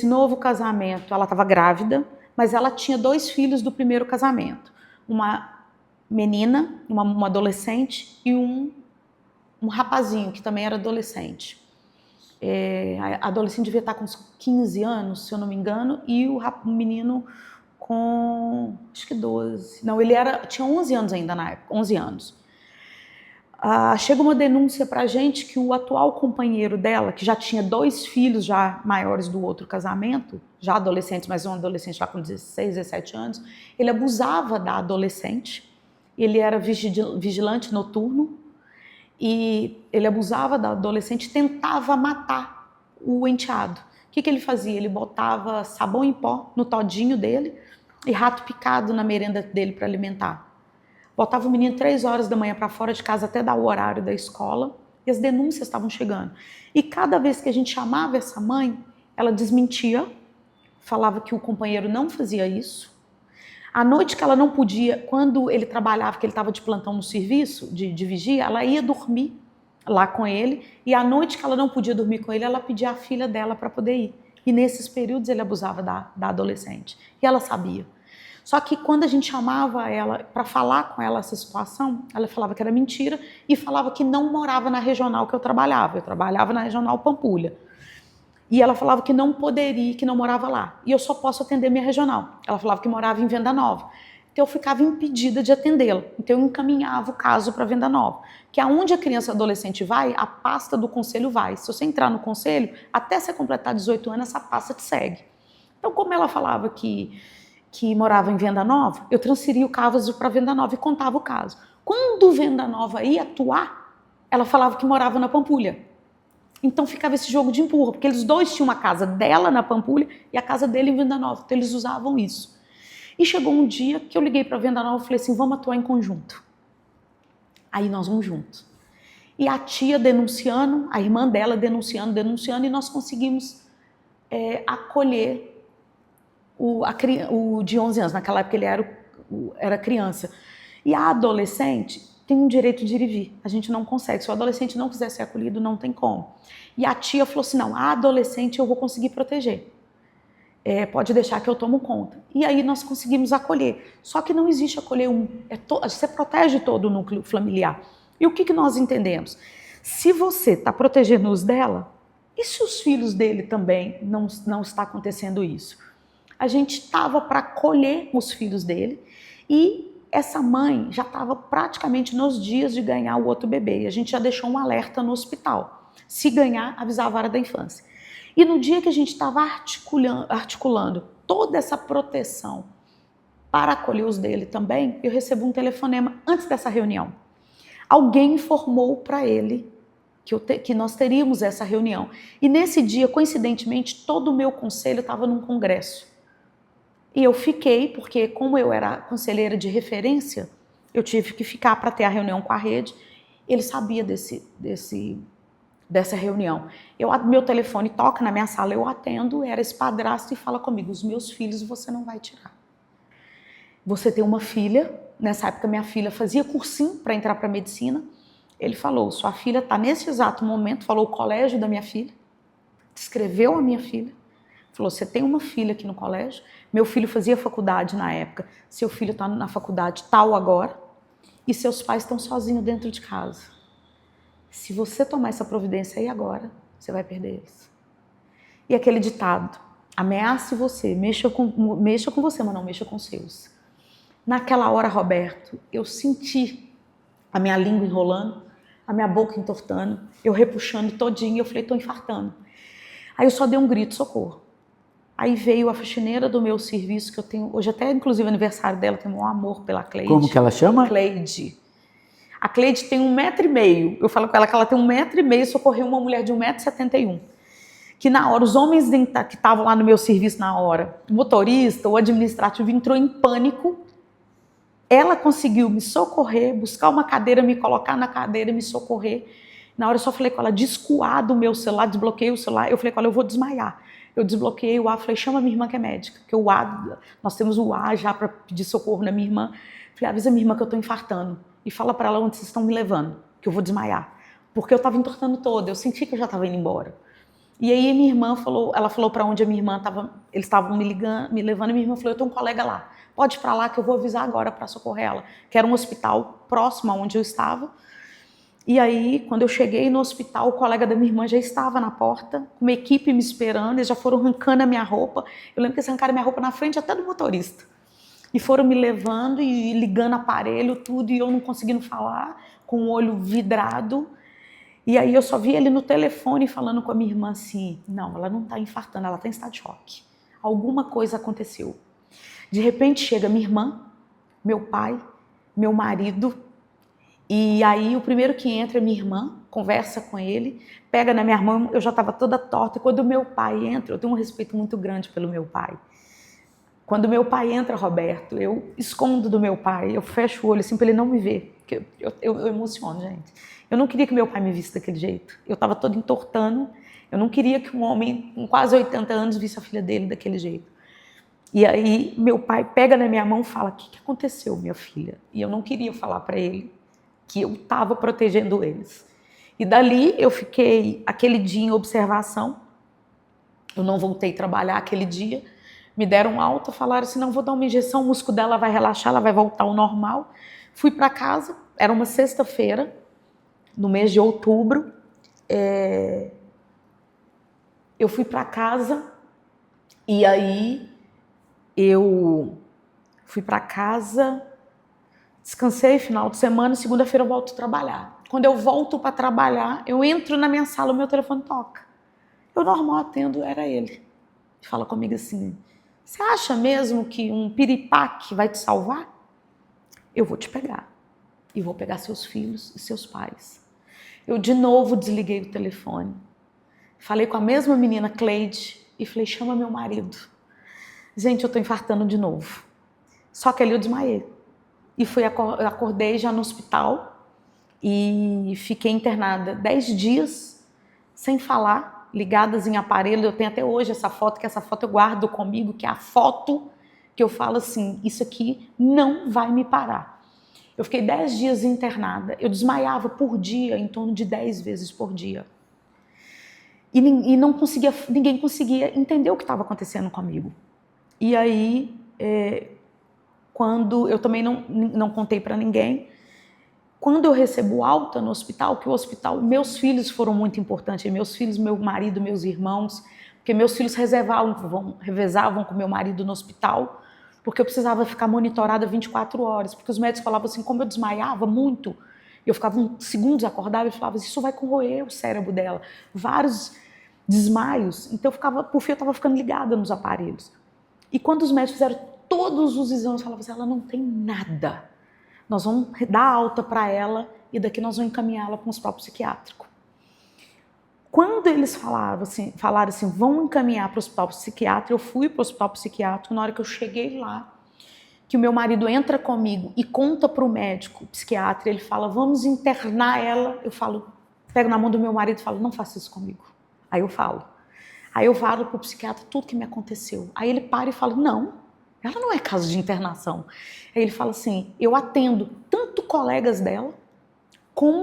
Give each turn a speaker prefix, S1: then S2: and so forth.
S1: nesse novo casamento, ela estava grávida, mas ela tinha 2 filhos do primeiro casamento. Uma menina, uma adolescente e um rapazinho, que também era adolescente. A adolescente devia estar com uns 15 anos, se eu não me engano, e o menino com, acho que 12. Não, ele tinha 11 anos ainda na época, 11 anos. Chega uma denúncia pra gente que o atual companheiro dela, que já tinha 2 filhos já maiores do outro casamento, já adolescentes, mas um adolescente já com 16, 17 anos, ele abusava da adolescente, ele era vigilante noturno, e ele abusava da adolescente e tentava matar o enteado. O que ele fazia? Ele botava sabão em pó no todinho dele e rato picado na merenda dele para alimentar. Botava o menino 3 horas da manhã para fora de casa até dar o horário da escola e as denúncias estavam chegando. E cada vez que a gente chamava essa mãe, ela desmentia, falava que o companheiro não fazia isso. À noite que ela não podia, quando ele trabalhava, que ele estava de plantão no serviço, de vigia, ela ia dormir lá com ele, e à noite que ela não podia dormir com ele, ela pedia a filha dela para poder ir. E nesses períodos ele abusava da adolescente. E ela sabia. Só que quando a gente chamava ela para falar com ela essa situação, ela falava que era mentira e falava que não morava na regional que eu trabalhava. Eu trabalhava na regional Pampulha. E ela falava que não poderia, que não morava lá. E eu só posso atender minha regional. Ela falava que morava em Venda Nova. Então eu ficava impedida de atendê-la. Então eu encaminhava o caso para Venda Nova. Que aonde a criança e adolescente vai, a pasta do conselho vai. Se você entrar no conselho, até você completar 18 anos, essa pasta te segue. Então, como ela falava que morava em Venda Nova, eu transferia o caso para Venda Nova e contava o caso. Quando Venda Nova ia atuar, ela falava que morava na Pampulha. Então ficava esse jogo de empurra, porque eles dois tinham uma casa dela na Pampulha e a casa dele em Venda Nova, então eles usavam isso. E chegou um dia que eu liguei para Venda Nova e falei assim, vamos atuar em conjunto. Aí nós vamos juntos. E a tia denunciando, a irmã dela denunciando, e nós conseguimos acolher o de 11 anos. Naquela época ele era criança. E a adolescente tem um direito de ir e vir. A gente não consegue. Se o adolescente não quiser ser acolhido, não tem como. E a tia falou assim, não, a adolescente eu vou conseguir proteger. Pode deixar que eu tomo conta. E aí nós conseguimos acolher. Só que não existe acolher você protege todo o núcleo familiar. E o que nós entendemos? Se você está protegendo os dela, e se os filhos dele também não está acontecendo isso? A gente estava para acolher os filhos dele e essa mãe já estava praticamente nos dias de ganhar o outro bebê. E a gente já deixou um alerta no hospital. Se ganhar, avisar a vara da infância. E no dia que a gente estava articulando toda essa proteção para acolher os dele também, eu recebo um telefonema antes dessa reunião. Alguém informou para ele que nós teríamos essa reunião. E nesse dia, coincidentemente, todo o meu conselho estava num congresso. E eu fiquei, porque como eu era conselheira de referência, eu tive que ficar para ter a reunião com a rede. Ele sabia dessa reunião. Meu telefone toca na minha sala, eu atendo, era esse padrasto e fala comigo, os meus filhos você não vai tirar. Você tem uma filha, nessa época minha filha fazia cursinho para entrar para medicina. Ele falou, sua filha está nesse exato momento, falou o colégio da minha filha, descreveu a minha filha, falou, você tem uma filha aqui no colégio, meu filho fazia faculdade na época, seu filho está na faculdade tal agora, e seus pais estão sozinhos dentro de casa. Se você tomar essa providência aí agora, você vai perder eles. E aquele ditado, ameace você, mexa com você, mas não mexa com os seus. Naquela hora, Roberto, eu senti a minha língua enrolando, a minha boca entortando, eu repuxando todinho, eu falei, estou infartando. Aí eu só dei um grito, socorro. Aí veio a faxineira do meu serviço, que eu tenho, hoje até inclusive aniversário dela, tenho um amor pela Cleide.
S2: Como que ela chama?
S1: Cleide. A Cleide tem 1,5 m. Eu falo com ela que ela tem 1,5 m, socorreu uma mulher de 1,71 m. Que na hora, os homens que estavam lá no meu serviço na hora, o motorista, o administrativo entrou em pânico. Ela conseguiu me socorrer, buscar uma cadeira, me colocar na cadeira e me socorrer. Na hora eu só falei com ela, descoar do meu celular, desbloqueei o celular. Eu falei com ela, eu vou desmaiar. Eu desbloqueei o ar, falei, chama minha irmã que é médica. Porque o ar, nós temos o ar já para pedir socorro na minha irmã. Falei, avisa minha irmã que eu estou infartando. E fala para ela onde vocês estão me levando, que eu vou desmaiar. Porque eu estava entortando toda, eu senti que eu já estava indo embora. E aí minha irmã falou, ela falou para onde a minha irmã estava, eles estavam me levando, e minha irmã falou, eu tenho um colega lá, pode ir para lá que eu vou avisar agora para socorrer ela, que era um hospital próximo a onde eu estava. E aí, quando eu cheguei no hospital, o colega da minha irmã já estava na porta, com uma equipe me esperando, eles já foram arrancando a minha roupa. Eu lembro que eles arrancaram a minha roupa na frente até do motorista. E foram me levando e ligando aparelho, tudo, e eu não conseguindo falar, com o olho vidrado. E aí eu só vi ele no telefone falando com a minha irmã assim, não, ela não está infartando, ela está em estado de choque. Alguma coisa aconteceu. De repente chega minha irmã, meu pai, meu marido, e aí o primeiro que entra é minha irmã, conversa com ele, pega na minha mão, eu já estava toda torta, e quando o meu pai entra, eu tenho um respeito muito grande pelo meu pai. Quando meu pai entra, Roberto, eu escondo do meu pai, eu fecho o olho assim para ele não me ver, porque eu emociono, gente. Eu não queria que meu pai me visse daquele jeito, eu estava toda entortando, eu não queria que um homem com quase 80 anos visse a filha dele daquele jeito. E aí meu pai pega na minha mão e fala, o que aconteceu, minha filha? E eu não queria falar para ele que eu estava protegendo eles. E dali eu fiquei aquele dia em observação, eu não voltei a trabalhar aquele dia, me deram alta, falaram assim, não, vou dar uma injeção, o músculo dela vai relaxar, ela vai voltar ao normal. Fui para casa, era uma sexta-feira, no mês de outubro, eu fui para casa e aí eu fui para casa, descansei final de semana, segunda-feira eu volto a trabalhar. Quando eu volto para trabalhar, eu entro na minha sala, o meu telefone toca. Eu normal atendo, era ele. Fala comigo assim, você acha mesmo que um piripaque vai te salvar? Eu vou te pegar. E vou pegar seus filhos e seus pais. Eu de novo desliguei o telefone. Falei com a mesma menina, Cleide, e falei, chama meu marido. Gente, eu tô infartando de novo. Só que ali eu desmaiei. E acordei já no hospital e fiquei internada 10 dias sem falar, ligadas em aparelho. Eu tenho até hoje essa foto, que essa foto eu guardo comigo, que é a foto que eu falo assim, isso aqui não vai me parar. Eu fiquei 10 dias internada, eu desmaiava por dia, em torno de 10 vezes por dia. E ninguém conseguia entender o que estava acontecendo comigo. E aí, quando eu também não contei para ninguém, quando eu recebo alta no hospital, que o hospital, meus filhos foram muito importantes, meus filhos, meu marido, meus irmãos, porque meus filhos revezavam com meu marido no hospital, porque eu precisava ficar monitorada 24 horas, porque os médicos falavam assim, como eu desmaiava muito, eu ficava uns segundos acordada e falava, isso vai corroer o cérebro dela, vários desmaios, então por fim eu estava ficando ligada nos aparelhos. E quando os médicos fizeram todos os exames, falavam assim, ela não tem nada, nós vamos dar alta para ela e daqui nós vamos encaminhá-la para um hospital psiquiátrico. Quando eles falaram assim, vão encaminhar para o hospital psiquiátrico, eu fui para o hospital psiquiátrico, na hora que eu cheguei lá, que o meu marido entra comigo e conta para o médico psiquiatra, ele fala, vamos internar ela, eu falo, pego na mão do meu marido e falo, não faça isso comigo. Aí eu falo para o psiquiatra tudo que me aconteceu. Aí ele para e fala, não, ela não é caso de internação. Aí ele fala assim, eu atendo tanto colegas dela, como